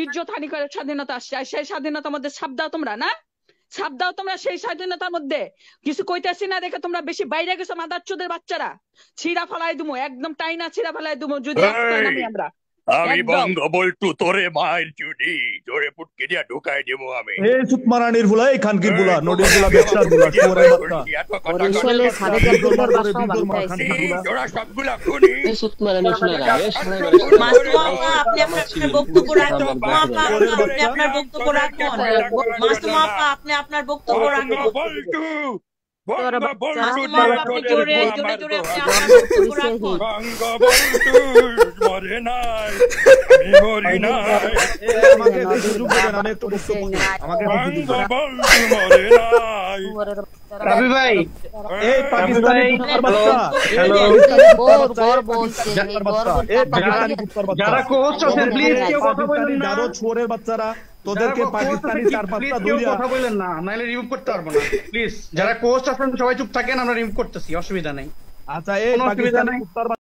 ইজ্জত হানি করে স্বাধীনতা আসছে, আর সেই স্বাধীনতার মধ্যে ছাপ দাও তোমরা না, ছাপ দাও তোমরা সেই স্বাধীনতার মধ্যে। কিছু কইতেছি না দেখে তোমরা বেশি বাইরে গেছো মাদারচোদের বাচ্চারা। ছিঁড়া ফেলাই দুমু, একদম টাইনা ছিঁড়া ফেলাই দুমু যদি আস্তায় নামি আমরা। আমি একদম বঙ্গবল্টু, তোরে মায়ের চুনি, তোরে পুটকে দিয়া ঢুকাই দেবো আমি। এই সুতমারানির বুলা, এই খানকির বুলা, নদীর বুলা, বেচার বুলা, শুয়োরের বাচ্চা। এত কথা বরিশালে সাদেকের দুটোর বাসাও বাড়িতে আইছে। তোরা সবগুলা খুনি। এই সুতমারানি শোনা না, এই শোনা না। মাসুম আপা, আপনি আপনার বক্তব্য রাখুন। আপা, আপনি আপনার বক্তব্য রাখুন। মাসুম আপা, আপনি আপনার বক্তব্য রাখুন। বঙ্গবল্টু, মাসুম বঙ্গবল্টু, আপা, আপনি জোরে জোরে জোরে আপনি আপনার বক্তব্য রাখুন। বঙ্গবল্টু মরে নাই, আমি মরি নাই। আমাকে একটু সুযোগ দেবেন, আমি একটু বক্তব্য করি। আমাকে একটু সুযোগ দেবেন। বঙ্গবল্টু মরে নাই। রাবি ভাই, এই পাকিস্তানি কুত্তার বাচ্চা, যারা কোচ আছেন প্লিজ কেউ কথা বলবেন না। যারা শুয়োরের বাচ্চারা, তোদেরকে পাকিস্তানি চার পাঁচটা কেউ দুইয়া কথা বললেন না, নাইলে রিমুভ করতে পারবো না। প্লিজ যারা কোচ আছেন সবাই চুপ থাকেন, আমরা রিমুভ করতেছি, অসুবিধা নেই। আচ্ছা এই কোনো অসুবিধা পাকিস্তানি নাই। কুত্তার